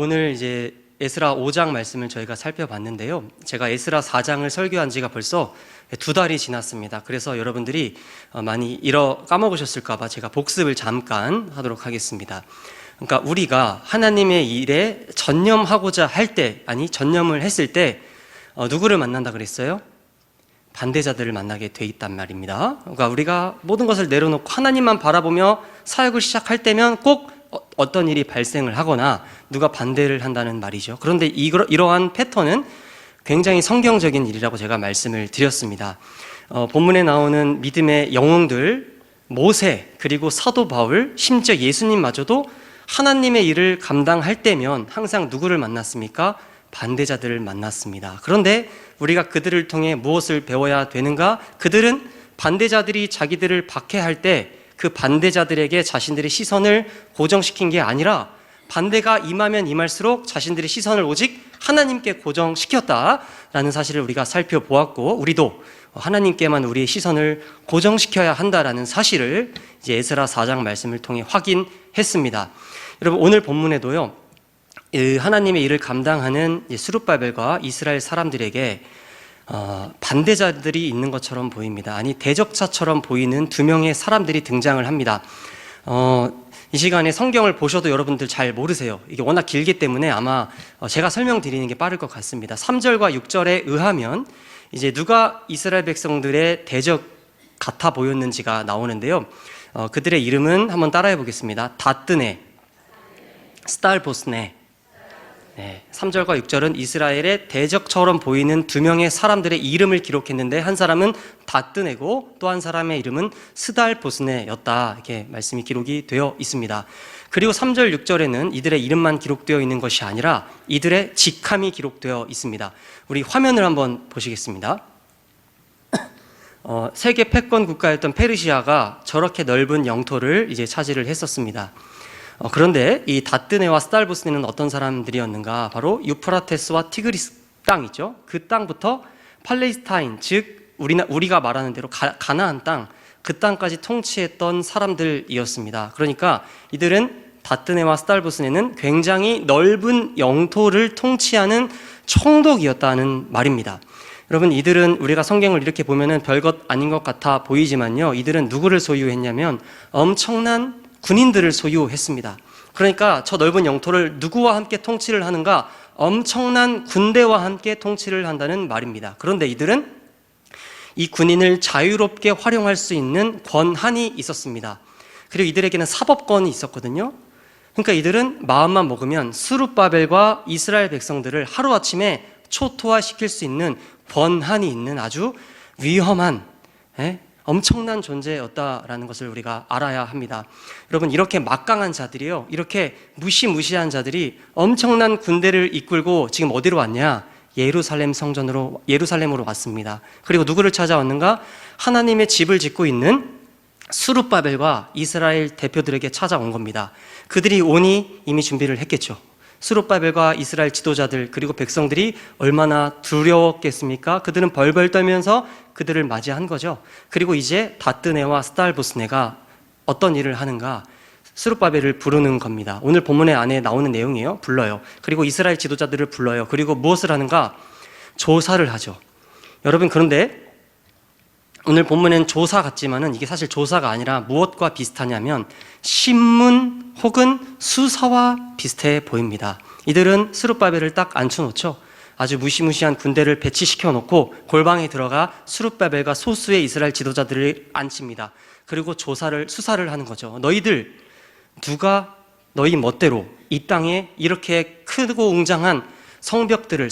오늘 이제 에스라 5장 말씀을 저희가 살펴봤는데요. 제가 에스라 4장을 설교한 지가 벌써 2달이 지났습니다. 그래서 여러분들이 많이 까먹으셨을까봐 제가 복습을 잠깐 하도록 하겠습니다. 그러니까 우리가 하나님의 일에 전념하고자 할 때, 전념을 했을 때 누구를 만난다 그랬어요? 반대자들을 만나게 돼 있단 말입니다. 그러니까 우리가 모든 것을 내려놓고 하나님만 바라보며 사역을 시작할 때면 꼭 어떤 일이 발생을 하거나 누가 반대를 한다는 말이죠. 그런데 이러한 패턴은 굉장히 성경적인 일이라고 제가 말씀을 드렸습니다. 본문에 나오는 믿음의 영웅들, 모세, 그리고 사도 바울, 심지어 예수님마저도 하나님의 일을 감당할 때면 항상 누구를 만났습니까? 반대자들을 만났습니다. 그런데 우리가 그들을 통해 무엇을 배워야 되는가? 그들은 반대자들이 자기들을 박해할 때 그 반대자들에게 자신들의 시선을 고정시킨 게 아니라 반대가 임하면 임할수록 자신들의 시선을 오직 하나님께 고정시켰다라는 사실을 우리가 살펴보았고, 우리도 하나님께만 우리의 시선을 고정시켜야 한다라는 사실을 이제 에스라 4장 말씀을 통해 확인했습니다. 여러분, 오늘 본문에도요, 하나님의 일을 감당하는 스룹바벨과 이스라엘 사람들에게 반대자들이 있는 것처럼 보입니다. 대적자처럼 보이는 두 명의 사람들이 등장을 합니다. 이 시간에 성경을 보셔도 여러분들 잘 모르세요. 이게 워낙 길기 때문에 아마 제가 설명드리는 게 빠를 것 같습니다. 3절과 6절에 의하면 이제 누가 이스라엘 백성들의 대적 같아 보였는지가 나오는데요. 그들의 이름은 한번 따라해 보겠습니다. 다뜨네, 스달보스네. 3절과 6절은 이스라엘의 대적처럼 보이는 두 명의 사람들의 이름을 기록했는데, 한 사람은 다뜨네고 또 한 사람의 이름은 스달보스네였다, 이렇게 말씀이 기록이 되어 있습니다. 그리고 3절, 6절에는 이들의 이름만 기록되어 있는 것이 아니라 이들의 직함이 기록되어 있습니다. 우리 화면을 한번 보시겠습니다. 세계 패권 국가였던 페르시아가 저렇게 넓은 영토를 이제 차지를 했었습니다. 그런데 이 다뜨네와 스달보스네는 어떤 사람들이었는가? 바로 유프라테스와 티그리스 땅 있죠. 그 땅부터 팔레스타인, 즉 우리가 말하는 대로 가나안 땅, 그 땅까지 통치했던 사람들이었습니다. 그러니까 이들은, 다뜨네와 스달보스네는 굉장히 넓은 영토를 통치하는 총독이었다는 말입니다. 여러분, 이들은 우리가 성경을 이렇게 보면은 별것 아닌 것 같아 보이지만요, 이들은 누구를 소유했냐면 엄청난 군인들을 소유했습니다. 그러니까 저 넓은 영토를 누구와 함께 통치를 하는가? 엄청난 군대와 함께 통치를 한다는 말입니다. 그런데 이들은 이 군인을 자유롭게 활용할 수 있는 권한이 있었습니다. 그리고 이들에게는 사법권이 있었거든요. 그러니까 이들은 마음만 먹으면 스룹바벨과 이스라엘 백성들을 하루아침에 초토화시킬 수 있는 권한이 있는 아주 위험한, 엄청난 존재였다라는 것을 우리가 알아야 합니다. 여러분, 이렇게 막강한 자들이요, 이렇게 무시무시한 자들이 엄청난 군대를 이끌고 지금 어디로 왔냐? 예루살렘으로 왔습니다. 그리고 누구를 찾아왔는가? 하나님의 집을 짓고 있는 스룹바벨과 이스라엘 대표들에게 찾아온 겁니다. 그들이 오니 이미 준비를 했겠죠. 스룹바벨과 이스라엘 지도자들, 그리고 백성들이 얼마나 두려웠겠습니까? 그들은 벌벌 떨면서 그들을 맞이한 거죠. 그리고 이제 다뜨네와 스달보스네가 어떤 일을 하는가? 스룹바벨을 부르는 겁니다. 오늘 본문의 안에 나오는 내용이에요. 불러요. 그리고 이스라엘 지도자들을 불러요. 그리고 무엇을 하는가? 조사를 하죠. 여러분, 그런데 오늘 본문엔 조사 같지만은 이게 사실 조사가 아니라 무엇과 비슷하냐면 신문 혹은 수사와 비슷해 보입니다. 이들은 스룹바벨을 딱 앉혀놓죠. 아주 무시무시한 군대를 배치시켜 놓고 골방에 들어가 스룹바벨과 소수의 이스라엘 지도자들을 앉힙니다. 그리고 수사를 하는 거죠. 너희들 누가 너희 멋대로 이 땅에 이렇게 크고 웅장한 성곽들을,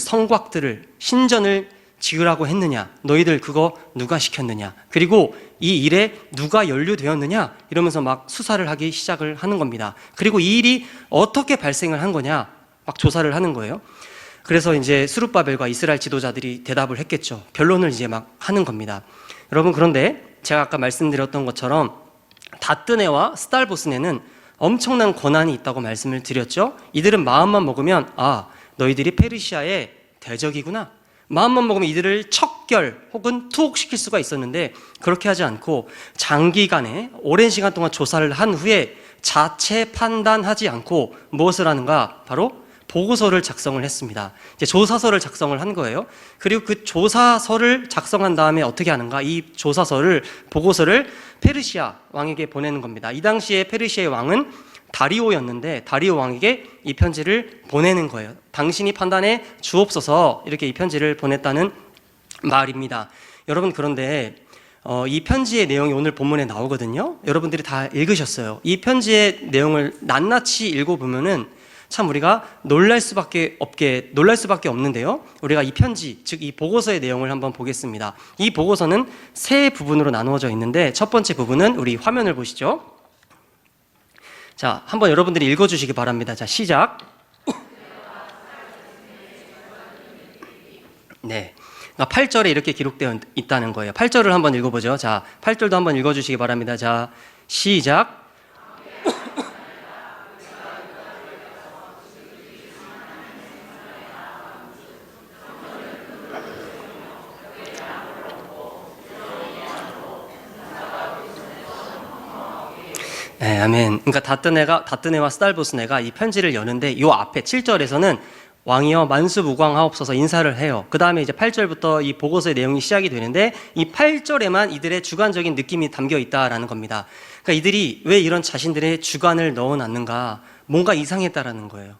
신전을 지으라고 했느냐? 너희들 그거 누가 시켰느냐? 그리고 이 일에 누가 연루되었느냐? 이러면서 막 수사를 하기 시작을 하는 겁니다. 그리고 이 일이 어떻게 발생을 한 거냐? 막 조사를 하는 거예요. 그래서 이제 스룹바벨과 이스라엘 지도자들이 대답을 했겠죠. 변론을 이제 막 하는 겁니다. 여러분, 그런데 제가 아까 말씀드렸던 것처럼 다뜨네와 스달보스네는 엄청난 권한이 있다고 말씀을 드렸죠. 이들은 마음만 먹으면, 너희들이 페르시아의 대적이구나, 마음만 먹으면 이들을 척결 혹은 투옥시킬 수가 있었는데, 그렇게 하지 않고 장기간에 오랜 시간 동안 조사를 한 후에 자체 판단하지 않고 무엇을 하는가? 바로 보고서를 작성을 했습니다. 이제 조사서를 작성을 한 거예요. 그리고 그 조사서를 작성한 다음에 어떻게 하는가? 이 조사서를, 보고서를 페르시아 왕에게 보내는 겁니다. 이 당시에 페르시아의 왕은 다리오였는데 다리오 왕에게 이 편지를 보내는 거예요. 당신이 판단해 주옵소서, 이렇게 이 편지를 보냈다는 말입니다. 여러분, 그런데 이 편지의 내용이 오늘 본문에 나오거든요. 여러분들이 다 읽으셨어요. 이 편지의 내용을 낱낱이 읽어보면은 참 우리가 놀랄 수밖에 없는데요. 우리가 이 편지, 즉 이 보고서의 내용을 한번 보겠습니다. 이 보고서는 세 부분으로 나누어져 있는데, 첫 번째 부분은 우리 화면을 보시죠. 자, 한번 여러분들이 읽어주시기 바랍니다. 자, 시작. 네. 8절에 이렇게 기록되어 있다는 거예요. 8절을 한번 읽어보죠. 자, 8절도 한번 읽어주시기 바랍니다. 자, 시작. 네, 아멘. 그러니까 다뜨네와 스달보스네가 이 편지를 여는데, 이 앞에 7절에서는 왕이여 만수무강하옵소서 인사를 해요. 그 다음에 이제 8절부터 이 보고서의 내용이 시작이 되는데, 이 8절에만 이들의 주관적인 느낌이 담겨 있다라는 겁니다. 그러니까 이들이 왜 이런 자신들의 주관을 넣어놨는가? 뭔가 이상했다라는 거예요.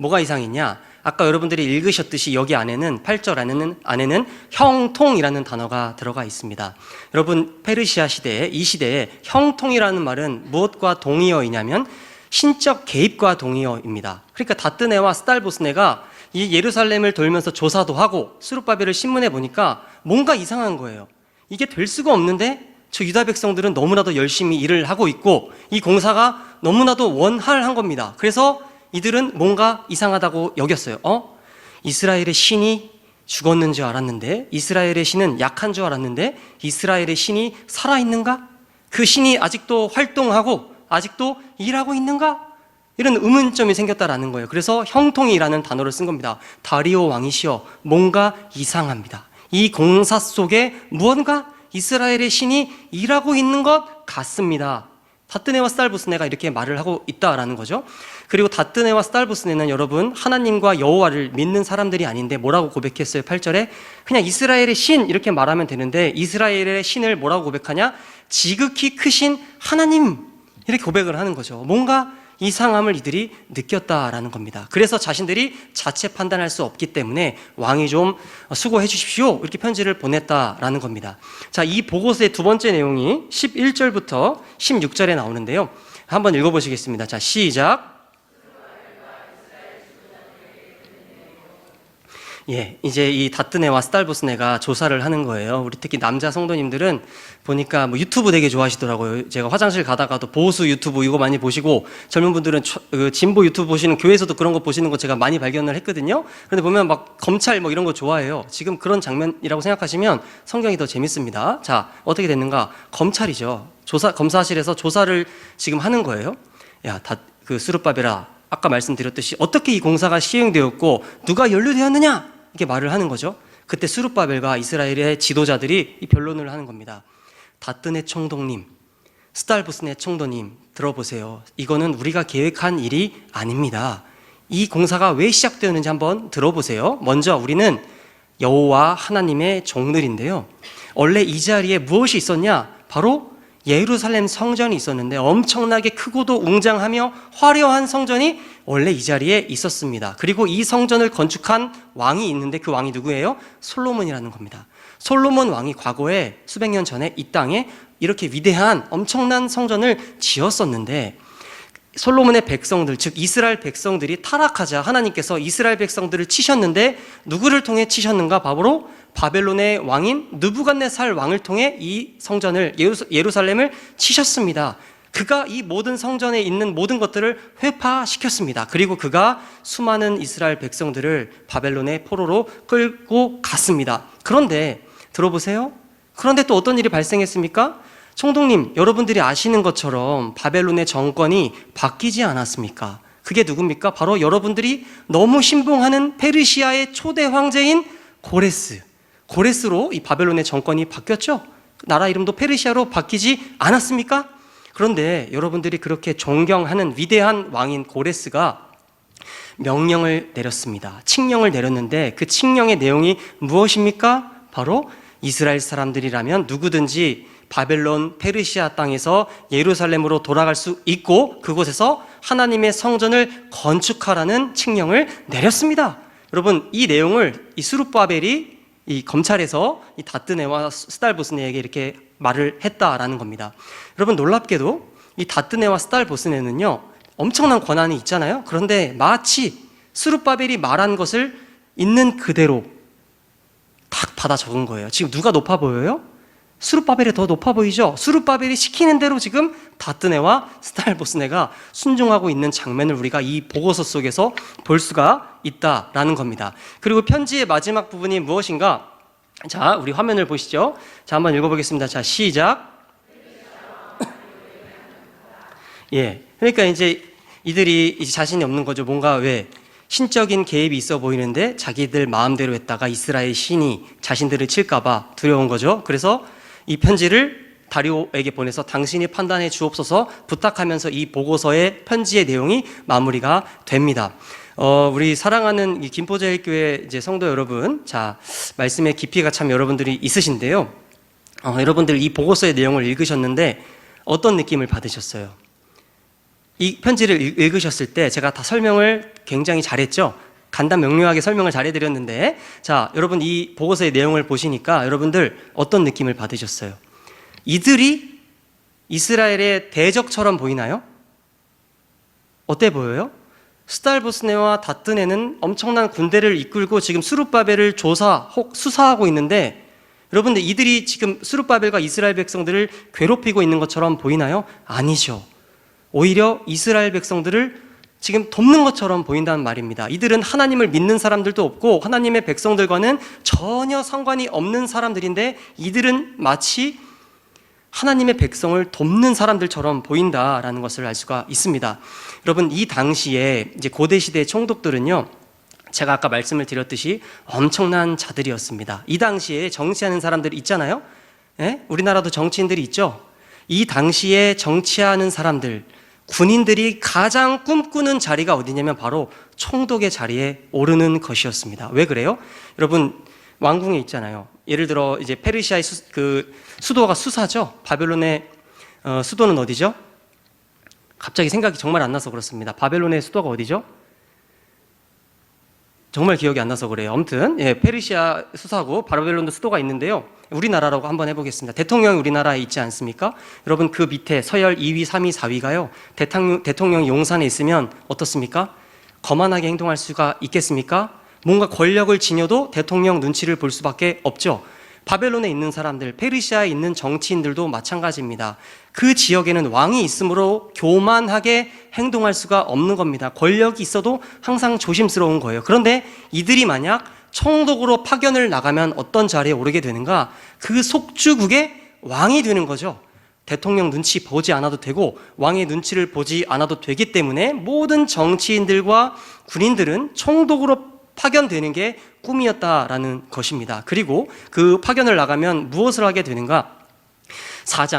뭐가 이상했냐? 아까 여러분들이 읽으셨듯이 여기 안에는 8절 안에는 형통이라는 단어가 들어가 있습니다. 여러분, 페르시아 시대에, 이 시대에 형통이라는 말은 무엇과 동의어이냐면 신적 개입과 동의어입니다. 그러니까 다뜨네와 스달보스네가 이 예루살렘을 돌면서 조사도 하고 스룹바벨을 신문해 보니까 뭔가 이상한 거예요. 이게 될 수가 없는데 저 유다 백성들은 너무나도 열심히 일을 하고 있고 이 공사가 너무나도 원활한 겁니다. 그래서 이들은 뭔가 이상하다고 여겼어요. 이스라엘의 신이 죽었는 줄 알았는데, 이스라엘의 신은 약한 줄 알았는데 이스라엘의 신이 살아있는가? 그 신이 아직도 활동하고 아직도 일하고 있는가? 이런 의문점이 생겼다라는 거예요. 그래서 형통이라는 단어를 쓴 겁니다. 다리오 왕이시여, 뭔가 이상합니다. 이 공사 속에 무언가 이스라엘의 신이 일하고 있는 것 같습니다. 다뜨네와 스달보스네가 이렇게 말을 하고 있다라는 거죠. 그리고 다뜨네와 스달보스네는 여러분 하나님과 여호와를 믿는 사람들이 아닌데 뭐라고 고백했어요? 8절에 그냥 이스라엘의 신 이렇게 말하면 되는데, 이스라엘의 신을 뭐라고 고백하냐? 지극히 크신 하나님, 이렇게 고백을 하는 거죠. 뭔가 이상함을 이들이 느꼈다라는 겁니다. 그래서 자신들이 자체 판단할 수 없기 때문에 왕이 좀 수고해 주십시오, 이렇게 편지를 보냈다라는 겁니다. 자, 이 보고서의 두 번째 내용이 11절부터 16절에 나오는데요. 한번 읽어보시겠습니다. 자, 시작. 예, 이제 이 다뜨네와 스달보스네가 조사를 하는 거예요. 우리 특히 남자 성도님들은 보니까 뭐 유튜브 되게 좋아하시더라고요. 제가 화장실 가다가도 보수 유튜브 이거 많이 보시고, 젊은 분들은 진보 유튜브 보시는, 교회에서도 그런 거 보시는 거 제가 많이 발견을 했거든요. 그런데 보면 막 검찰 뭐 이런 거 좋아해요. 지금 그런 장면이라고 생각하시면 성경이 더 재밌습니다. 자, 어떻게 됐는가? 검찰이죠. 검사실에서 조사를 지금 하는 거예요. 야, 스룹바벨아, 아까 말씀드렸듯이 어떻게 이 공사가 시행되었고 누가 연루되었느냐? 이렇게 말을 하는 거죠. 그때 스룹바벨과 이스라엘의 지도자들이 이 변론을 하는 겁니다. 다뜨네 총독님, 스달보스네 총독님, 들어보세요. 이거는 우리가 계획한 일이 아닙니다. 이 공사가 왜 시작되었는지 한번 들어보세요. 먼저 우리는 여호와 하나님의 종들인데요, 원래 이 자리에 무엇이 있었냐? 바로 예루살렘 성전이 있었는데, 엄청나게 크고도 웅장하며 화려한 성전이 원래 이 자리에 있었습니다. 그리고 이 성전을 건축한 왕이 있는데 그 왕이 누구예요? 솔로몬이라는 겁니다. 솔로몬 왕이 과거에 수백 년 전에 이 땅에 이렇게 위대한 엄청난 성전을 지었었는데, 솔로몬의 백성들, 즉 이스라엘 백성들이 타락하자 하나님께서 이스라엘 백성들을 치셨는데, 누구를 통해 치셨는가? 바로 바벨론의 왕인 느부갓네살 왕을 통해 이 성전을, 예루살렘을 치셨습니다. 그가 이 모든 성전에 있는 모든 것들을 회파시켰습니다. 그리고 그가 수많은 이스라엘 백성들을 바벨론의 포로로 끌고 갔습니다. 그런데 들어보세요. 그런데 또 어떤 일이 발생했습니까? 총독님, 여러분들이 아시는 것처럼 바벨론의 정권이 바뀌지 않았습니까? 그게 누굽니까? 바로 여러분들이 너무 신봉하는 페르시아의 초대 황제인 고레스로 이 바벨론의 정권이 바뀌었죠. 나라 이름도 페르시아로 바뀌지 않았습니까? 그런데 여러분들이 그렇게 존경하는 위대한 왕인 고레스가 명령을 내렸습니다. 칙령을 내렸는데 그 칙령의 내용이 무엇입니까? 바로 이스라엘 사람들이라면 누구든지 바벨론, 페르시아 땅에서 예루살렘으로 돌아갈 수 있고 그곳에서 하나님의 성전을 건축하라는 칙령을 내렸습니다. 여러분, 이 내용을 이 스룹바벨이 이 검찰에서 이 다뜨네와 스달보스네에게 이렇게 말을 했다라는 겁니다. 여러분, 놀랍게도 이 다뜨네와 스달보스네는요 엄청난 권한이 있잖아요. 그런데 마치 스룹바벨이 말한 것을 있는 그대로 딱 받아 적은 거예요. 지금 누가 높아 보여요? 스룹바벨이 더 높아 보이죠? 스룹바벨이 시키는 대로 지금 다뜨네와 스달보스네가 순종하고 있는 장면을 우리가 이 보고서 속에서 볼 수가 있다라는 겁니다. 그리고 편지의 마지막 부분이 무엇인가? 자, 우리 화면을 보시죠. 자, 한번 읽어보겠습니다. 자, 시작. 예, 그러니까 이제 이들이 이제 자신이 없는 거죠. 뭔가 왜 신적인 개입이 있어 보이는데 자기들 마음대로 했다가 이스라엘 신이 자신들을 칠까봐 두려운 거죠. 그래서 이 편지를 다리오에게 보내서 당신이 판단해 주옵소서 부탁하면서 이 보고서의 편지의 내용이 마무리가 됩니다. 우리 사랑하는 이 김포제일교회 이제 성도 여러분, 자, 말씀의 깊이가 참 여러분들이 있으신데요. 여러분들 이 보고서의 내용을 읽으셨는데 어떤 느낌을 받으셨어요? 이 편지를 읽으셨을 때 제가 다 설명을 굉장히 잘했죠? 간단 명료하게 설명을 잘 해드렸는데, 자, 여러분 이 보고서의 내용을 보시니까 여러분들 어떤 느낌을 받으셨어요? 이들이 이스라엘의 대적처럼 보이나요? 어때 보여요? 스달보스네와 다뜨네는 엄청난 군대를 이끌고 지금 스룹바벨을 수사하고 있는데, 여러분들 이들이 지금 스룹바벨과 이스라엘 백성들을 괴롭히고 있는 것처럼 보이나요? 아니죠. 오히려 이스라엘 백성들을 지금 돕는 것처럼 보인다는 말입니다. 이들은 하나님을 믿는 사람들도 없고 하나님의 백성들과는 전혀 상관이 없는 사람들인데 이들은 마치 하나님의 백성을 돕는 사람들처럼 보인다라는 것을 알 수가 있습니다. 여러분, 이 당시에 이제 고대 시대의 총독들은요, 제가 아까 말씀을 드렸듯이 엄청난 자들이었습니다. 이 당시에 정치하는 사람들 있잖아요. 예? 우리나라도 정치인들이 있죠. 이 당시에 정치하는 사람들, 군인들이 가장 꿈꾸는 자리가 어디냐면 바로 총독의 자리에 오르는 것이었습니다. 왜 그래요? 여러분, 왕궁에 있잖아요. 예를 들어 이제 페르시아의 수도가 수사죠. 바벨론의 수도는 어디죠? 갑자기 생각이 정말 안 나서 그렇습니다. 바벨론의 수도가 어디죠? 정말 기억이 안 나서 그래요. 아무튼 예, 페르시아 수사고 바벨론도 수도가 있는데요. 우리나라라고 한번 해보겠습니다. 대통령이 우리나라에 있지 않습니까? 여러분, 그 밑에 서열 2위, 3위, 4위가요. 대통령이 용산에 있으면 어떻습니까? 거만하게 행동할 수가 있겠습니까? 뭔가 권력을 지녀도 대통령 눈치를 볼 수밖에 없죠. 바벨론에 있는 사람들, 페르시아에 있는 정치인들도 마찬가지입니다. 그 지역에는 왕이 있으므로 교만하게 행동할 수가 없는 겁니다. 권력이 있어도 항상 조심스러운 거예요. 그런데 이들이 만약 총독으로 파견을 나가면 어떤 자리에 오르게 되는가? 그 속주국의 왕이 되는 거죠. 대통령 눈치 보지 않아도 되고 왕의 눈치를 보지 않아도 되기 때문에 모든 정치인들과 군인들은 총독으로 파견되는 게 꿈이었다라는 것입니다. 그리고 그 파견을 나가면 무엇을 하게 되는가?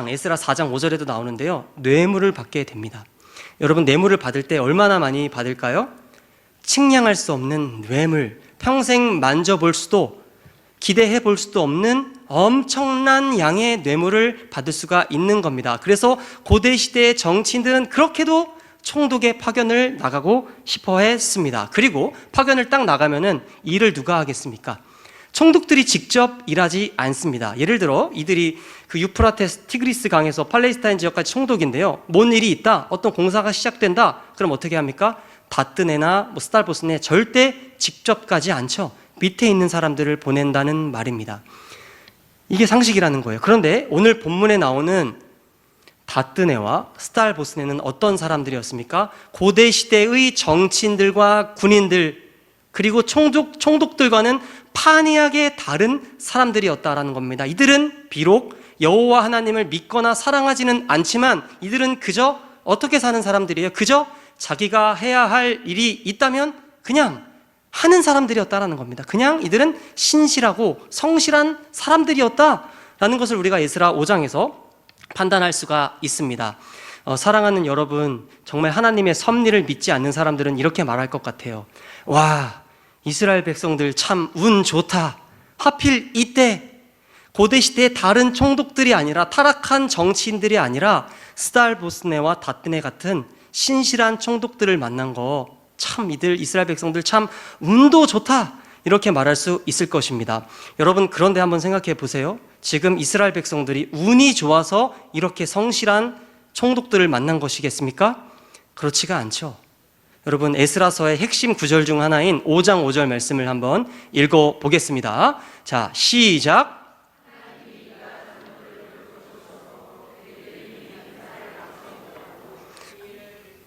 에스라 4장 5절에도 나오는데요. 뇌물을 받게 됩니다. 여러분, 뇌물을 받을 때 얼마나 많이 받을까요? 측량할 수 없는 뇌물, 평생 만져볼 수도 기대해 볼 수도 없는 엄청난 양의 뇌물을 받을 수가 있는 겁니다. 그래서 고대 시대의 정치인들은 그렇게도 총독의 파견을 나가고 싶어 했습니다. 그리고 파견을 딱 나가면은 일을 누가 하겠습니까? 총독들이 직접 일하지 않습니다. 예를 들어 이들이 그 유프라테스 티그리스 강에서 팔레스타인 지역까지 총독인데요. 뭔 일이 있다, 어떤 공사가 시작된다, 그럼 어떻게 합니까? 다뜨네나 스달보스네 절대 직접 가지 않죠. 밑에 있는 사람들을 보낸다는 말입니다. 이게 상식이라는 거예요. 그런데 오늘 본문에 나오는 다뜨네와 스달보스네는 어떤 사람들이었습니까? 고대 시대의 정치인들과 군인들, 그리고 총독들과는 판이하게 다른 사람들이었다라는 겁니다. 이들은 비록 여호와 하나님을 믿거나 사랑하지는 않지만 이들은 그저 어떻게 사는 사람들이에요? 그저 자기가 해야 할 일이 있다면 그냥 하는 사람들이었다라는 겁니다. 그냥 이들은 신실하고 성실한 사람들이었다라는 것을 우리가 에스라 5장에서 판단할 수가 있습니다. 사랑하는 여러분, 정말 하나님의 섭리를 믿지 않는 사람들은 이렇게 말할 것 같아요. 와, 이스라엘 백성들 참 운 좋다. 하필 이때 고대 시대의 다른 총독들이 아니라, 타락한 정치인들이 아니라 스달보스네와 다뜨네 같은 신실한 총독들을 만난 거, 참 이들 이스라엘 백성들 참 운도 좋다, 이렇게 말할 수 있을 것입니다. 여러분, 그런데 한번 생각해 보세요. 지금 이스라엘 백성들이 운이 좋아서 이렇게 성실한 총독들을 만난 것이겠습니까? 그렇지가 않죠. 여러분, 에스라서의 핵심 구절 중 하나인 5장 5절 말씀을 한번 읽어보겠습니다. 자, 시작.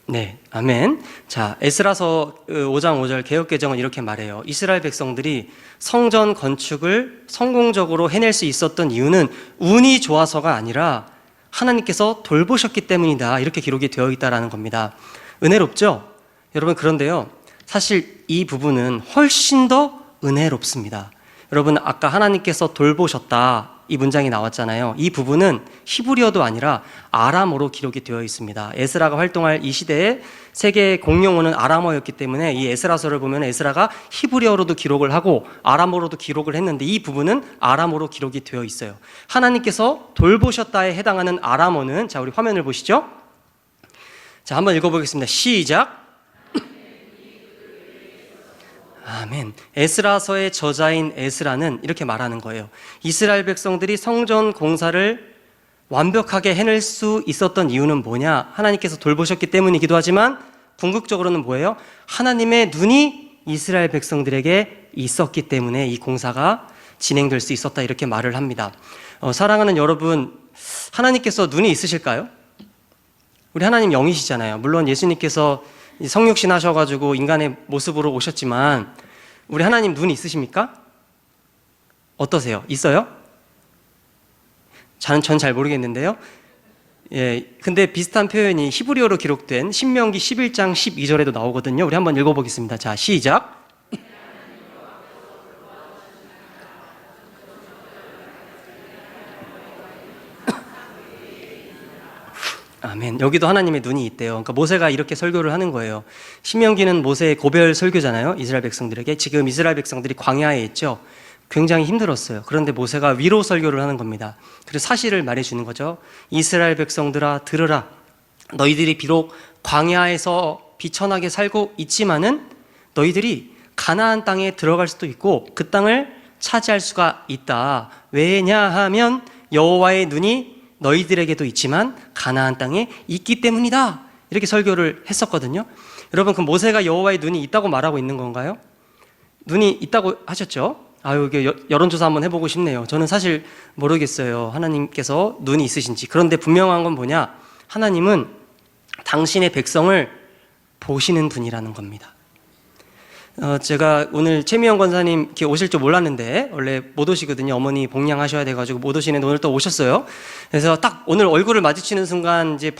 네, 아멘. 자, 에스라서 5장 5절 개역개정은 이렇게 말해요. 이스라엘 백성들이 성전 건축을 성공적으로 해낼 수 있었던 이유는 운이 좋아서가 아니라 하나님께서 돌보셨기 때문이다, 이렇게 기록이 되어 있다는 겁니다. 은혜롭죠? 여러분, 그런데요, 사실 이 부분은 훨씬 더 은혜롭습니다. 여러분, 아까 하나님께서 돌보셨다, 이 문장이 나왔잖아요. 이 부분은 히브리어도 아니라 아람어로 기록이 되어 있습니다. 에스라가 활동할 이 시대에 세계 공용어는 아람어였기 때문에 이 에스라서를 보면 에스라가 히브리어로도 기록을 하고 아람어로도 기록을 했는데, 이 부분은 아람어로 기록이 되어 있어요. 하나님께서 돌보셨다에 해당하는 아람어는, 자, 우리 화면을 보시죠. 자, 한번 읽어보겠습니다. 시작. 아멘. 에스라서의 저자인 에스라는 이렇게 말하는 거예요. 이스라엘 백성들이 성전 공사를 완벽하게 해낼 수 있었던 이유는 뭐냐? 하나님께서 돌보셨기 때문이기도 하지만 궁극적으로는 뭐예요? 하나님의 눈이 이스라엘 백성들에게 있었기 때문에 이 공사가 진행될 수 있었다, 이렇게 말을 합니다. 사랑하는 여러분, 하나님께서 눈이 있으실까요? 우리 하나님 영이시잖아요. 물론 예수님께서 성육신 하셔가지고 인간의 모습으로 오셨지만 우리 하나님 눈이 있으십니까? 어떠세요? 있어요? 전 잘 모르겠는데요. 예, 근데 비슷한 표현이 히브리어로 기록된 신명기 11장 12절에도 나오거든요. 우리 한번 읽어보겠습니다. 자, 시작. 아멘. 여기도 하나님의 눈이 있대요. 그러니까 모세가 이렇게 설교를 하는 거예요. 신명기는 모세의 고별 설교잖아요, 이스라엘 백성들에게. 지금 이스라엘 백성들이 광야에 있죠. 굉장히 힘들었어요. 그런데 모세가 위로 설교를 하는 겁니다. 그래서 사실을 말해주는 거죠. 이스라엘 백성들아, 들으라. 너희들이 비록 광야에서 비천하게 살고 있지만은 너희들이 가나안 땅에 들어갈 수도 있고 그 땅을 차지할 수가 있다. 왜냐하면 여호와의 눈이 너희들에게도 있지만 가나안 땅에 있기 때문이다, 이렇게 설교를 했었거든요. 여러분, 그 모세가 여호와의 눈이 있다고 말하고 있는 건가요? 눈이 있다고 하셨죠? 이게 여론조사 한번 해보고 싶네요. 저는 사실 모르겠어요, 하나님께서 눈이 있으신지. 그런데 분명한 건 뭐냐? 하나님은 당신의 백성을 보시는 분이라는 겁니다. 제가 오늘 최미영 권사님 이렇게 오실 줄 몰랐는데, 원래 못 오시거든요. 어머니 복양하셔야 돼가지고 못 오시는데 오늘 또 오셨어요. 그래서 딱 오늘 얼굴을 마주치는 순간 이제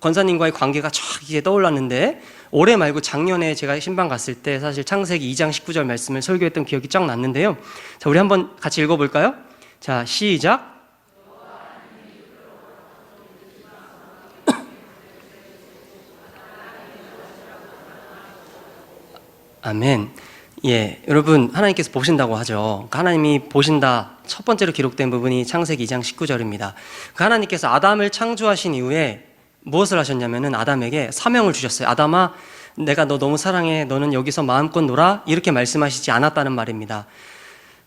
권사님과의 관계가 쫙 이게 떠올랐는데, 올해 말고 작년에 제가 신방 갔을 때 사실 창세기 2장 19절 말씀을 설교했던 기억이 쫙 났는데요. 자, 우리 한번 같이 읽어볼까요? 자, 시작. 아멘. 예, 여러분, 하나님께서 보신다고 하죠. 그러니까 하나님이 보신다, 첫 번째로 기록된 부분이 창세기 2장 19절입니다. 그 하나님께서 아담을 창조하신 이후에 무엇을 하셨냐면은 아담에게 사명을 주셨어요. 아담아, 내가 너 너무 사랑해. 너는 여기서 마음껏 놀아. 이렇게 말씀하시지 않았다는 말입니다.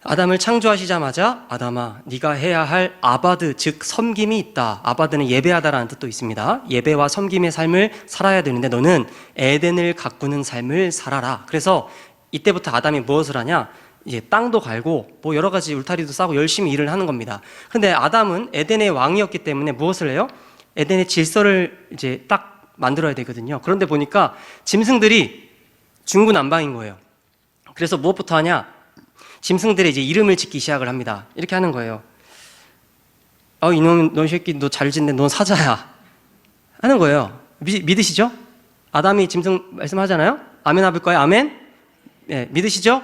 아담을 창조하시자마자 아담아, 네가 해야 할 아바드, 즉 섬김이 있다. 아바드는 예배하다라는 뜻도 있습니다. 예배와 섬김의 삶을 살아야 되는데 너는 에덴을 가꾸는 삶을 살아라. 그래서 이때부터 아담이 무엇을 하냐? 이제 땅도 갈고 뭐 여러 가지 울타리도 싸고 열심히 일을 하는 겁니다. 근데 아담은 에덴의 왕이었기 때문에 무엇을 해요? 에덴의 질서를 이제 딱 만들어야 되거든요. 그런데 보니까 짐승들이 중구난방인 거예요. 그래서 무엇부터 하냐? 짐승들의 이제 이름을 짓기 시작을 합니다. 이렇게 하는 거예요. 이놈, 너 새끼, 너 잘 짓네. 넌 사자야. 하는 거예요. 믿으시죠? 아담이 짐승 말씀하잖아요? 아멘 합을 거예요? 아멘? 네, 믿으시죠?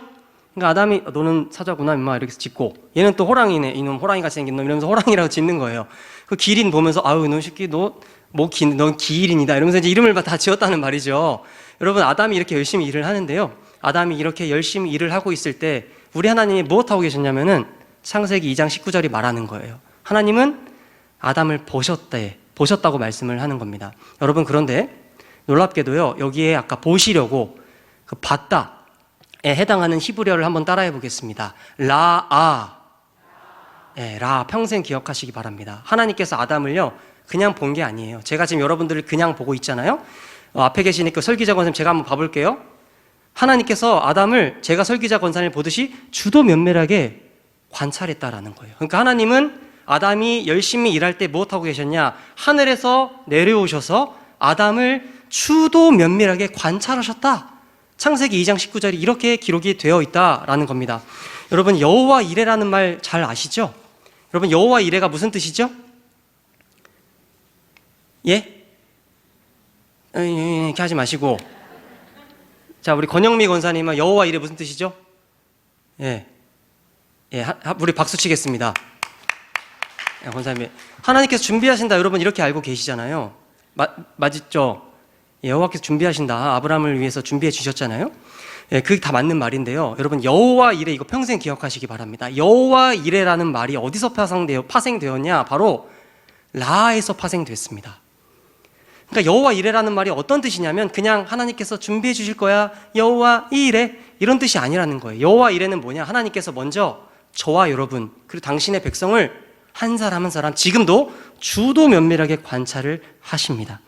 그러니까 아담이 너는 사자구나 임마 이렇게 짓고, 얘는 또 호랑이네. 이놈 호랑이 같이 생긴 놈 이러면서 호랑이라고 짓는 거예요. 그 기린 보면서 이놈 새끼 너 넌 기일인이다 이러면서 이제 이름을 다 지었다는 말이죠. 여러분, 아담이 이렇게 열심히 일을 하는데요. 아담이 이렇게 열심히 일을 하고 있을 때 우리 하나님이 무엇하고 계셨냐면은 창세기 2장 19절이 말하는 거예요. 하나님은 아담을 보셨다고 말씀을 하는 겁니다. 여러분, 그런데 놀랍게도요, 여기에 아까 보시려고 그 봤다에 해당하는 히브리어를 한번 따라해 보겠습니다. 라아. 네, 라 평생 기억하시기 바랍니다. 하나님께서 아담을요 그냥 본 게 아니에요. 제가 지금 여러분들을 그냥 보고 있잖아요. 앞에 계시니까 설기자 권사님 제가 한번 봐볼게요. 하나님께서 아담을 제가 설기자 권사님을 보듯이 주도 면밀하게 관찰했다라는 거예요. 그러니까 하나님은 아담이 열심히 일할 때 무엇하고 계셨냐? 하늘에서 내려오셔서 아담을 주도 면밀하게 관찰하셨다. 창세기 2장 19절이 이렇게 기록이 되어 있다라는 겁니다. 여러분, 여호와 이레라는 말 잘 아시죠? 여러분, 여호와 이레가 무슨 뜻이죠? 예? 이렇게 하지 마시고. 자, 우리 권영미 권사님은 여호와 이레 무슨 뜻이죠? 예. 예, 우리 박수 치겠습니다. 예, 권사님. 하나님께서 준비하신다. 여러분, 이렇게 알고 계시잖아요. 맞죠? 예, 여호와께서 준비하신다. 아브라함을 위해서 준비해 주셨잖아요. 예, 그게 다 맞는 말인데요. 여러분, 여호와 이레 이거 평생 기억하시기 바랍니다. 여호와 이레라는 말이 어디서 파생되었냐? 바로 라에서 파생됐습니다. 그러니까 여호와 이레라는 말이 어떤 뜻이냐면 그냥 하나님께서 준비해 주실 거야. 여호와 이레 이런 뜻이 아니라는 거예요. 여호와 이레는 뭐냐? 하나님께서 먼저 저와 여러분 그리고 당신의 백성을 한 사람 한 사람 지금도 주도 면밀하게 관찰을 하십니다.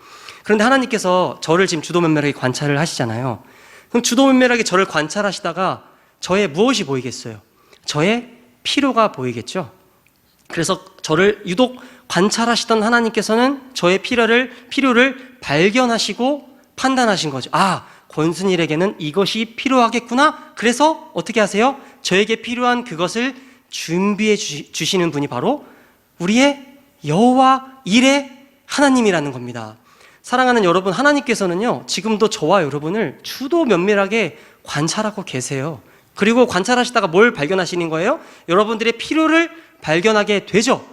그런데 하나님께서 저를 지금 주도 면밀하게 관찰을 하시잖아요. 그럼 주도 면밀하게 저를 관찰하시다가 저의 무엇이 보이겠어요? 저의 필요가 보이겠죠. 그래서 저를 유독 관찰하시던 하나님께서는 저의 필요를 발견하시고 판단하신 거죠. 아, 권순일에게는 이것이 필요하겠구나. 그래서 어떻게 하세요? 저에게 필요한 그것을 준비해 주시는 분이 바로 우리의 여호와 이레 하나님이라는 겁니다. 사랑하는 여러분, 하나님께서는요 지금도 저와 여러분을 주도 면밀하게 관찰하고 계세요. 그리고 관찰하시다가 뭘 발견하시는 거예요? 여러분들의 필요를 발견하게 되죠.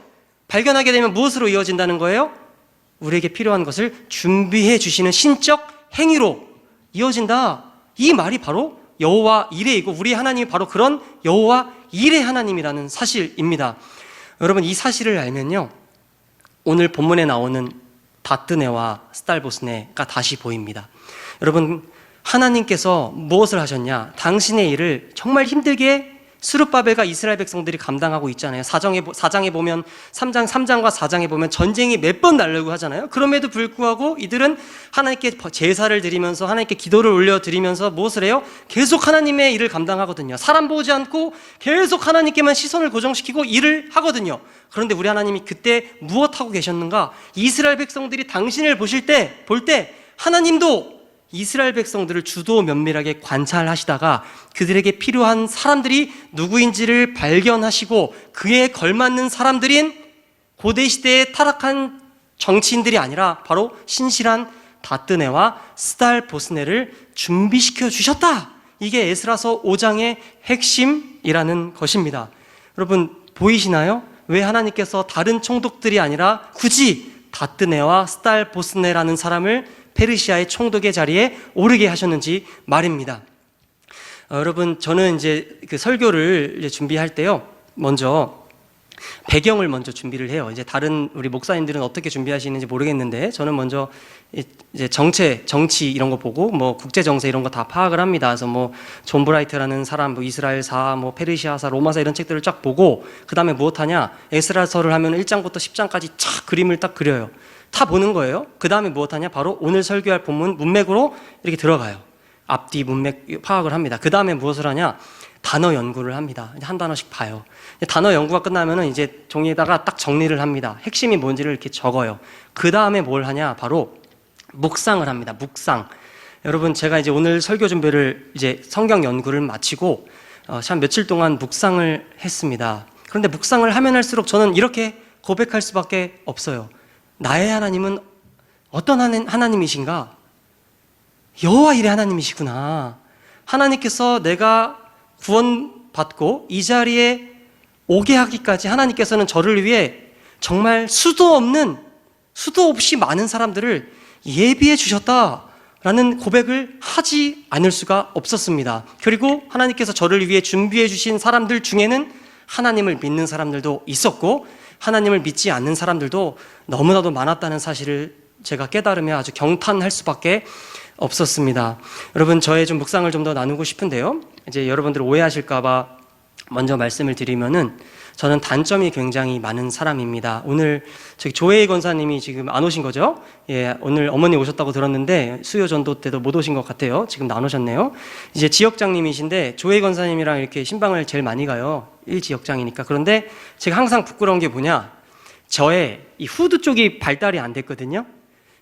발견하게 되면 무엇으로 이어진다는 거예요? 우리에게 필요한 것을 준비해 주시는 신적 행위로 이어진다. 이 말이 바로 여호와 이레이고 우리 하나님이 바로 그런 여호와 이레 하나님이라는 사실입니다. 여러분, 이 사실을 알면요 오늘 본문에 나오는 다뜨네와 스달보스네가 다시 보입니다. 여러분, 하나님께서 무엇을 하셨냐? 당신의 일을 정말 힘들게 스룹바벨과 이스라엘 백성들이 감당하고 있잖아요. 4장에 보면 3장과 4장에 보면 전쟁이 몇 번 날려고 하잖아요. 그럼에도 불구하고 이들은 하나님께 제사를 드리면서 하나님께 기도를 올려드리면서 무엇을 해요? 계속 하나님의 일을 감당하거든요. 사람 보지 않고 계속 하나님께만 시선을 고정시키고 일을 하거든요. 그런데 우리 하나님이 그때 무엇하고 계셨는가? 이스라엘 백성들이 당신을 볼 때 하나님도 이스라엘 백성들을 주도 면밀하게 관찰하시다가 그들에게 필요한 사람들이 누구인지를 발견하시고 그에 걸맞는 사람들인 고대시대의 타락한 정치인들이 아니라 바로 신실한 다뜨네와 스달보스네를 준비시켜 주셨다. 이게 에스라서 5장의 핵심이라는 것입니다. 여러분, 보이시나요? 왜 하나님께서 다른 총독들이 아니라 굳이 다뜨네와 스달보스네라는 사람을 페르시아의 총독의 자리에 오르게 하셨는지 말입니다. 여러분, 저는 이제 그 설교를 이제 준비할 때요, 먼저 배경을 먼저 준비를 해요. 이제 다른 우리 목사님들은 어떻게 준비하시는지 모르겠는데 저는 먼저 이제 정치 이런 거 보고 뭐 국제 정세 이런 거 다 파악을 합니다. 그래서 뭐 존 브라이트라는 사람, 뭐 이스라엘사, 뭐 페르시아사, 로마사 이런 책들을 쫙 보고 그 다음에 무엇하냐? 에스라서를 하면 1장부터 10장까지 쫙 그림을 딱 그려요. 다 보는 거예요. 그 다음에 무엇하냐? 바로 오늘 설교할 본문 문맥으로 이렇게 들어가요. 앞뒤 문맥 파악을 합니다. 그 다음에 무엇을 하냐? 단어 연구를 합니다. 한 단어씩 봐요. 단어 연구가 끝나면은 이제 종이에다가 딱 정리를 합니다. 핵심이 뭔지를 이렇게 적어요. 그 다음에 뭘 하냐? 바로 묵상을 합니다. 묵상. 여러분, 제가 이제 오늘 설교 준비를 이제 성경 연구를 마치고 참 며칠 동안 묵상을 했습니다. 그런데 묵상을 하면 할수록 저는 이렇게 고백할 수밖에 없어요. 나의 하나님은 어떤 하나님이신가? 여호와 이레 하나님이시구나. 하나님께서 내가 구원받고 이 자리에 오게 하기까지 하나님께서는 저를 위해 정말 수도 없는 수도 없이 많은 사람들을 예비해 주셨다라는 고백을 하지 않을 수가 없었습니다. 그리고 하나님께서 저를 위해 준비해 주신 사람들 중에는 하나님을 믿는 사람들도 있었고 하나님을 믿지 않는 사람들도 너무나도 많았다는 사실을 제가 깨달으며 아주 경탄할 수밖에 없었습니다. 여러분, 저의 좀 묵상을 좀 더 나누고 싶은데요. 이제 여러분들 오해하실까봐 먼저 말씀을 드리면은 저는 단점이 굉장히 많은 사람입니다. 오늘 저기 조혜희 권사님이 지금 안 오신 거죠? 예, 오늘 어머니 오셨다고 들었는데 수요 전도 때도 못 오신 것 같아요. 지금 안 오셨네요. 이제 지역장님이신데 조혜희 권사님이랑 이렇게 신방을 제일 많이 가요. 1지역장이니까. 그런데 제가 항상 부끄러운 게 뭐냐? 저의 이 후두 쪽이 발달이 안 됐거든요.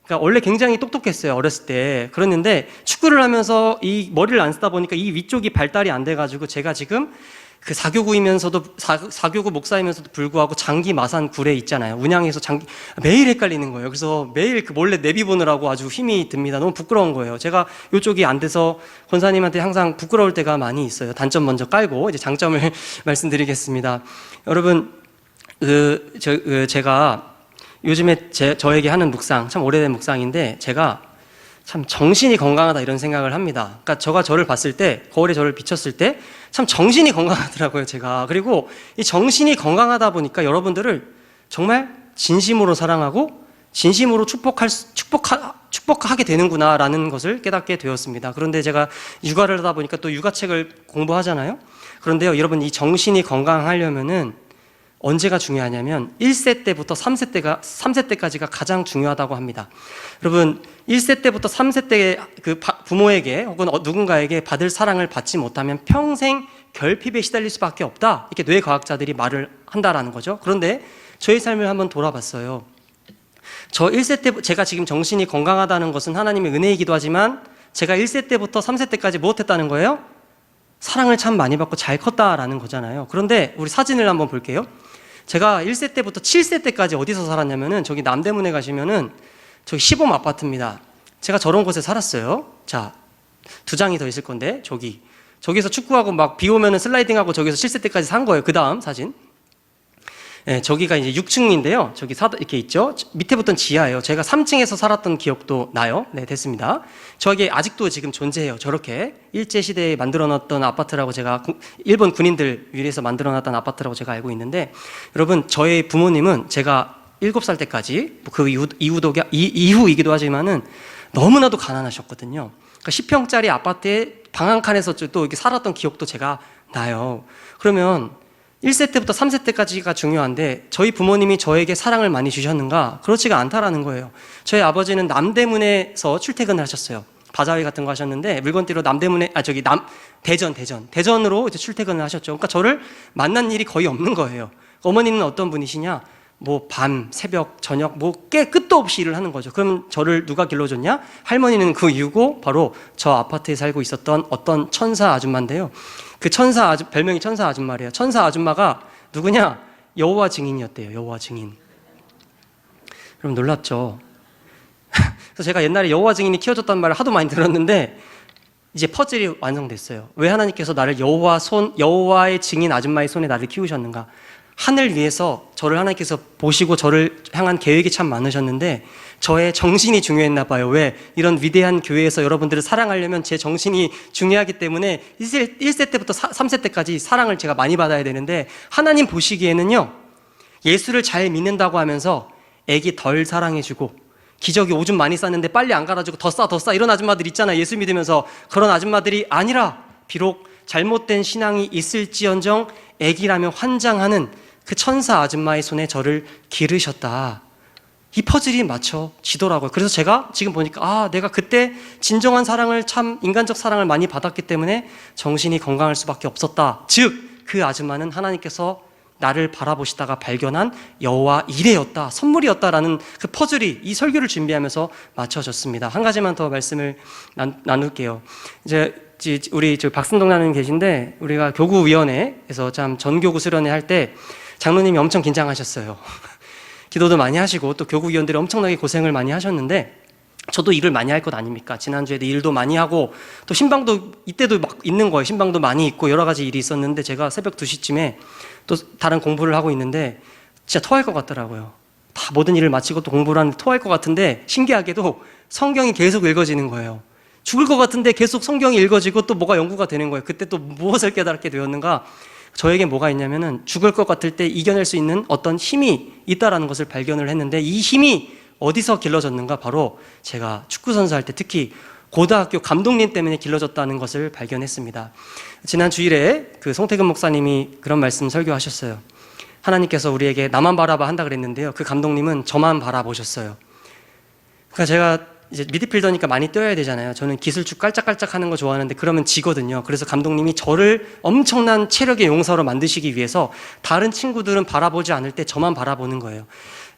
그러니까 원래 굉장히 똑똑했어요, 어렸을 때. 그랬는데 축구를 하면서 이 머리를 안 쓰다 보니까 이 위쪽이 발달이 안 돼가지고 제가 지금 그 사교구이면서도 사교구 목사이면서도 불구하고 장기 마산 굴에 있잖아요. 운양에서 장기 매일 헷갈리는 거예요. 그래서 매일 그 몰래 내비 보느라고 아주 힘이 듭니다. 너무 부끄러운 거예요. 제가 이쪽이 안 돼서 권사님한테 항상 부끄러울 때가 많이 있어요. 단점 먼저 깔고 이제 장점을 말씀드리겠습니다. 여러분, 제가 요즘에 저에게 하는 묵상, 참 오래된 묵상인데 제가 참 정신이 건강하다 이런 생각을 합니다. 그러니까 저가 저를 봤을 때, 거울에 저를 비쳤을 때 참 정신이 건강하더라고요, 제가. 그리고 이 정신이 건강하다 보니까 여러분들을 정말 진심으로 사랑하고 진심으로 축복하게 되는구나라는 것을 깨닫게 되었습니다. 그런데 제가 육아를 하다 보니까 또 육아책을 공부하잖아요. 그런데요, 여러분, 이 정신이 건강하려면은 언제가 중요하냐면 1세 때부터 3세 때까지가 가장 중요하다고 합니다. 여러분, 1세 때부터 3세 때 그 부모에게 혹은 누군가에게 받을 사랑을 받지 못하면 평생 결핍에 시달릴 수밖에 없다. 이렇게 뇌과학자들이 말을 한다라는 거죠. 그런데 저의 삶을 한번 돌아봤어요. 저 1세 때 제가 지금 정신이 건강하다는 것은 하나님의 은혜이기도 하지만 제가 1세 때부터 3세 때까지 무엇했다는 거예요? 사랑을 참 많이 받고 잘 컸다라는 거잖아요. 그런데 우리 사진을 한번 볼게요. 제가 1세 때부터 7세 때까지 어디서 살았냐면은 저기 남대문에 가시면은 저기 시범 아파트입니다. 제가 저런 곳에 살았어요. 자, 2장이 더 있을 건데 저기서 축구하고 막 비 오면은 슬라이딩하고 저기서 7세 때까지 산 거예요. 그 다음 사진. 네, 저기가 이제 6층인데요. 저기 이렇게 있죠. 밑에부터는 지하예요. 제가 3층에서 살았던 기억도 나요. 네, 됐습니다. 저게 아직도 지금 존재해요. 저렇게 일제시대에 만들어놨던 아파트라고 제가 일본 군인들 위해서 만들어놨던 아파트라고 제가 알고 있는데, 여러분, 저의 부모님은 제가 7살 때까지 그 이후이기도 하지만은 너무나도 가난하셨거든요. 그러니까 10평짜리 아파트에 방 한 칸에서 또 이렇게 살았던 기억도 제가 나요. 그러면 1세 때부터 3세 때까지가 중요한데 저희 부모님이 저에게 사랑을 많이 주셨는가? 그렇지가 않다라는 거예요. 저희 아버지는 남대문에서 출퇴근을 하셨어요. 바자회 같은 거 하셨는데 물건띠로 대전으로 이제 출퇴근을 하셨죠. 그러니까 저를 만난 일이 거의 없는 거예요. 어머니는 어떤 분이시냐? 뭐 밤, 새벽, 저녁 끝도 없이 일을 하는 거죠. 그럼 저를 누가 길러줬냐? 할머니는 그 이유고 바로 저 아파트에 살고 있었던 어떤 천사 아줌마인데요. 그 별명이 천사 아줌마래요. 천사 아줌마가 누구냐? 여호와 증인이었대요. 여호와 증인. 여러분 놀랍죠? 그래서 제가 옛날에 여호와 증인이 키워줬다는 말을 하도 많이 들었는데 이제 퍼즐이 완성됐어요. 왜 하나님께서 나를 여호와의 증인 아줌마의 손에 나를 키우셨는가? 하늘 위에서 저를 하나님께서 보시고 저를 향한 계획이 참 많으셨는데 저의 정신이 중요했나 봐요. 왜? 이런 위대한 교회에서 여러분들을 사랑하려면 제 정신이 중요하기 때문에 1세 때부터 3세 때까지 사랑을 제가 많이 받아야 되는데 하나님 보시기에는요, 예수를 잘 믿는다고 하면서 애기 덜 사랑해주고 기저귀 오줌 많이 쌌는데 빨리 안 갈아주고 더 싸 이런 아줌마들 있잖아요. 예수 믿으면서. 그런 아줌마들이 아니라 비록 잘못된 신앙이 있을지언정 애기라며 환장하는 그 천사 아줌마의 손에 저를 기르셨다. 이 퍼즐이 맞춰지더라고요. 그래서 제가 지금 보니까 내가 그때 진정한 사랑을, 참 인간적 사랑을 많이 받았기 때문에 정신이 건강할 수밖에 없었다. 즉 그 아줌마는 하나님께서 나를 바라보시다가 발견한 여호와 이레였다, 선물이었다라는 그 퍼즐이 이 설교를 준비하면서 맞춰졌습니다. 한 가지만 더 말씀을 나눌게요. 이제 우리 박순동 나님 계신데 우리가 교구위원회에서 참 전교구 수련회 할 때 장로님이 엄청 긴장하셨어요. 기도도 많이 하시고 또 교구위원들이 엄청나게 고생을 많이 하셨는데 저도 일을 많이 할 것 아닙니까? 지난주에도 일도 많이 하고 또 신방도 이때도 막 있는 거예요. 신방도 많이 있고 여러 가지 일이 있었는데 제가 새벽 2시쯤에 또 다른 공부를 하고 있는데 진짜 토할 것 같더라고요. 다 모든 일을 마치고 또 공부를 하는데 토할 것 같은데 신기하게도 성경이 계속 읽어지는 거예요. 죽을 것 같은데 계속 성경이 읽어지고 또 뭐가 연구가 되는 거예요. 그때 또 무엇을 깨달게 되었는가? 저에게 뭐가 있냐면은 죽을 것 같을 때 이겨낼 수 있는 어떤 힘이 있다라는 것을 발견을 했는데, 이 힘이 어디서 길러졌는가? 바로 제가 축구 선수 할 때 특히 고등학교 감독님 때문에 길러졌다는 것을 발견했습니다. 지난 주일에 그 송태근 목사님이 그런 말씀 설교하셨어요. 하나님께서 우리에게 나만 바라봐 한다 그랬는데요, 그 감독님은 저만 바라보셨어요. 그러니까 제가 이제 미드필더니까 많이 뛰어야 되잖아요. 저는 기술축 깔짝깔짝 하는 거 좋아하는데 그러면 지거든요. 그래서 감독님이 저를 엄청난 체력의 용사로 만드시기 위해서 다른 친구들은 바라보지 않을 때 저만 바라보는 거예요.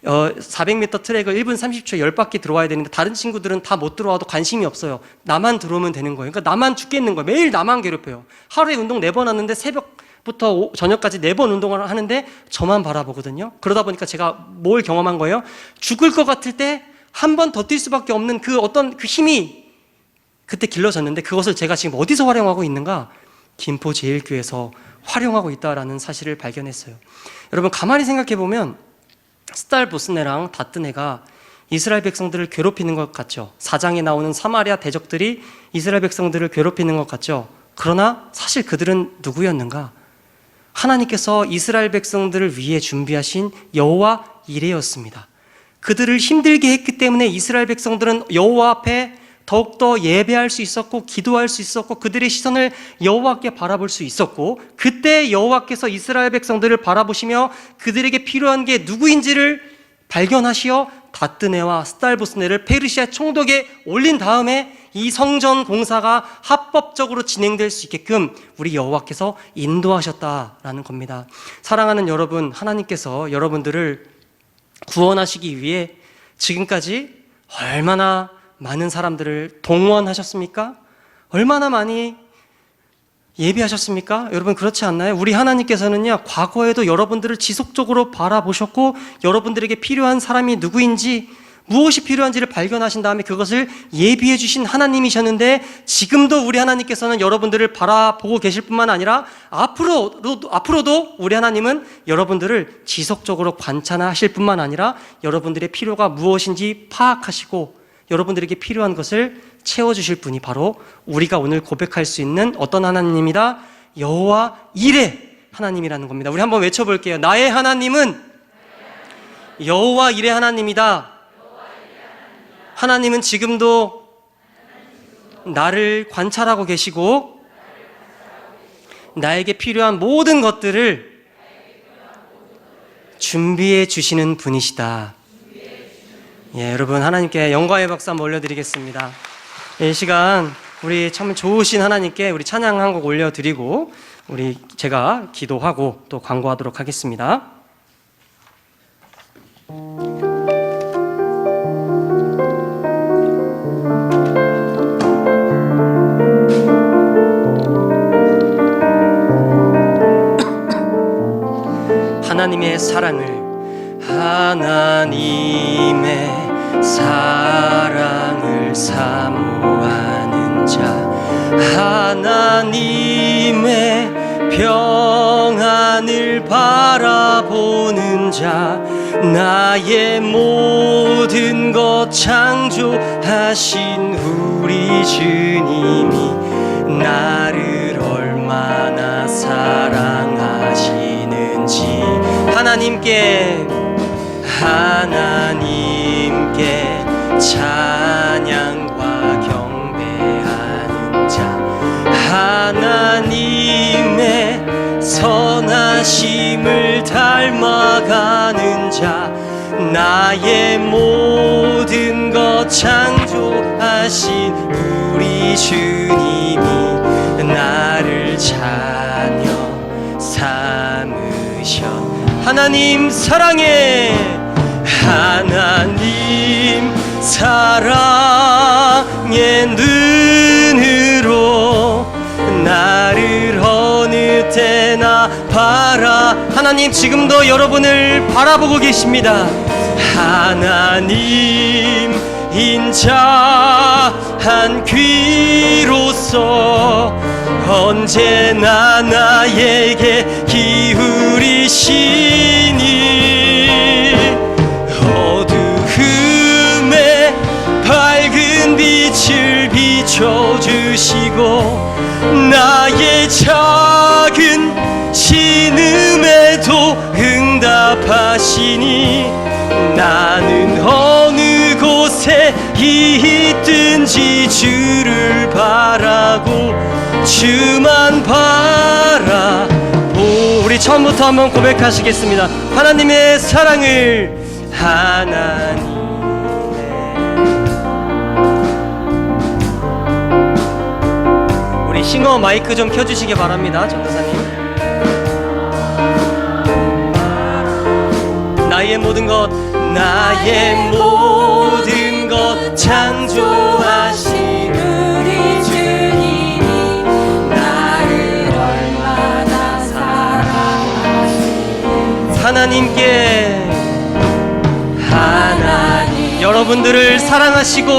400m 트랙을 1분 30초에 10바퀴 들어와야 되는데 다른 친구들은 다 못 들어와도 관심이 없어요. 나만 들어오면 되는 거예요. 그러니까 나만 죽겠는 거예요. 매일 나만 괴롭혀요. 하루에 운동 4번 하는데 새벽부터 저녁까지 4번 운동을 하는데 저만 바라보거든요. 그러다 보니까 제가 뭘 경험한 거예요? 죽을 것 같을 때 한 번 더 뛸 수밖에 없는 그 어떤 그 힘이 그때 길러졌는데, 그것을 제가 지금 어디서 활용하고 있는가? 김포제일교회에서 활용하고 있다라는 사실을 발견했어요. 여러분, 가만히 생각해 보면 스달 보스네랑 다뜨네가 이스라엘 백성들을 괴롭히는 것 같죠. 4장에 나오는 사마리아 대적들이 이스라엘 백성들을 괴롭히는 것 같죠. 그러나 사실 그들은 누구였는가? 하나님께서 이스라엘 백성들을 위해 준비하신 여호와 이레였습니다. 그들을 힘들게 했기 때문에 이스라엘 백성들은 여호와 앞에 더욱더 예배할 수 있었고 기도할 수 있었고 그들의 시선을 여호와께 바라볼 수 있었고, 그때 여호와께서 이스라엘 백성들을 바라보시며 그들에게 필요한 게 누구인지를 발견하시어 다뜨네와 스달보스네를 페르시아 총독에 올린 다음에 이 성전 공사가 합법적으로 진행될 수 있게끔 우리 여호와께서 인도하셨다라는 겁니다. 사랑하는 여러분, 하나님께서 여러분들을 구원하시기 위해 지금까지 얼마나 많은 사람들을 동원하셨습니까? 얼마나 많이 예비하셨습니까? 여러분, 그렇지 않나요? 우리 하나님께서는요, 과거에도 여러분들을 지속적으로 바라보셨고 여러분들에게 필요한 사람이 누구인지, 무엇이 필요한지를 발견하신 다음에 그것을 예비해 주신 하나님이셨는데, 지금도 우리 하나님께서는 여러분들을 바라보고 계실 뿐만 아니라 앞으로도 우리 하나님은 여러분들을 지속적으로 관찰하실 뿐만 아니라 여러분들의 필요가 무엇인지 파악하시고 여러분들에게 필요한 것을 채워주실 분이 바로 우리가 오늘 고백할 수 있는 어떤 하나님이다? 여호와 이레 하나님이라는 겁니다. 우리 한번 외쳐볼게요. 나의 하나님은 여호와 이레 하나님이다. 하나님은 지금도 나를 관찰하고 계시고 나에게 필요한 모든 것들을 준비해 주시는 분이시다. 예, 여러분, 하나님께 영광의 박수 한번 올려드리겠습니다. 이 시간 우리 참 좋으신 하나님께 우리 찬양 한 곡 올려드리고 제가 기도하고 또 광고하도록 하겠습니다. 하나님의 사랑을 사모하는 자, 하나님의 평안을 바라보는 자, 나의 모든 것 창조하신 우리 주님이 나를 얼마나 사랑하시는지 하나님께 찬양과 경배하는 자, 하나님의 선하심을 닮아가는 자, 나의 모든 것 창조하신 우리 주님이 나를 자녀 삼으셨. 하나님 사랑해, 하나님 사랑의 눈으로 나를 어느 때나 하나님 지금도 여러분을 바라보고 계십니다. 하나님 인자한 귀로서 언제나 나에게 기울이시니 채워주시고 나의 작은 신음에도 응답하시니 나는 어느 곳에 있든지 주를 바라고 주만 바라. 우리 처음부터 한번 고백하시겠습니다. 하나님의 사랑을. 하나님의 우리 싱어 마이크 좀 켜주시기 바랍니다. 전도사님. 나의 모든 것 나의 모든 것 창조하신 우리 주님이 나를 얼마나 사랑하시는지 하나님께 하나님 여러분들을 사랑하시고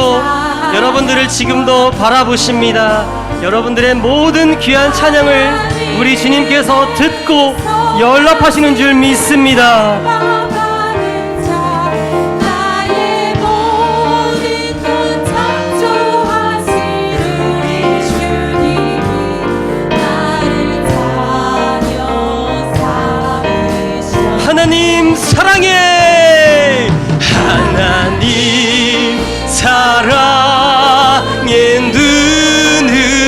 여러분들을 지금도 바라보십니다. 여러분들의 모든 귀한 찬양을 우리 주님께서 듣고 연락하시는 줄 믿습니다. 바라는 자 나의 모든 것 창조하신 우리 주님이 나를 자녀 삼으셔 하나님 사랑해. 하나님 사랑의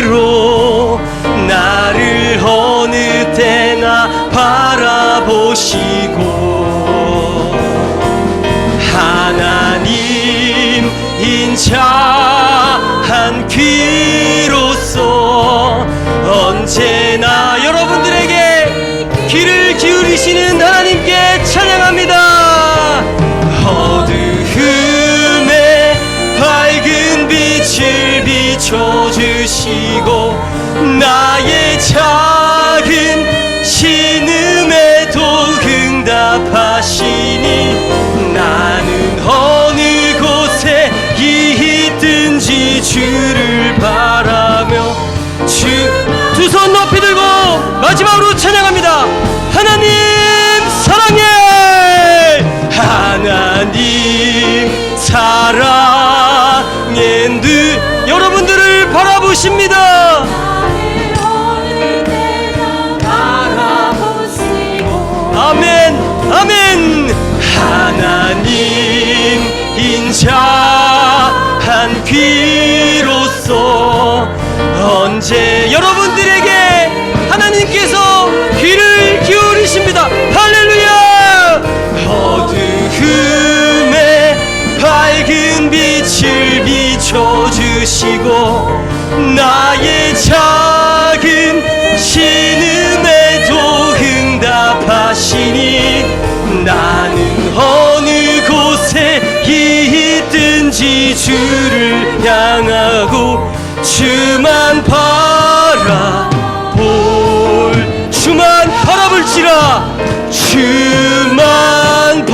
눈으로 나를 어느 때나 바라보시고 하나님 인자한 귀로서 언제나 여러분들에게 귀를 기울이시는 하나님께 찬양합니다. 어두움에 밝은 빛을 비춰주시고 나의 작은 신음에도 응답하시니 나는 어느 곳에 있든지 주를 바라며 두 손 높이 들고 마지막으로 찬양합니다. 하나님 사랑해. 하나님 사랑의 눈 여러분들을 바라보십니다. 나를 어느 때나 바라보시고 아멘 아멘. 하나님 인자한 귀로서 언제 여러분들에게 하나님께서 귀를 기울이십니다. 할렐루야. 어두움에 밝은 빛을 비춰주시고 나의 작은 신음에도 응답하시니 나는 어느 곳에 있든지 주를 향하고 주만 바라볼지라 주만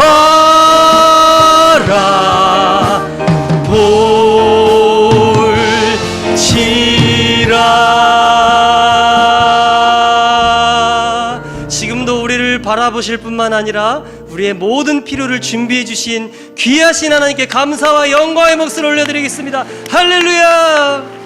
바라볼지라. 지금도 우리를 바라보실 뿐만 아니라 우리의 모든 필요를 준비해 주신 귀하신 하나님께 감사와 영광의 목소리를 올려드리겠습니다. 할렐루야.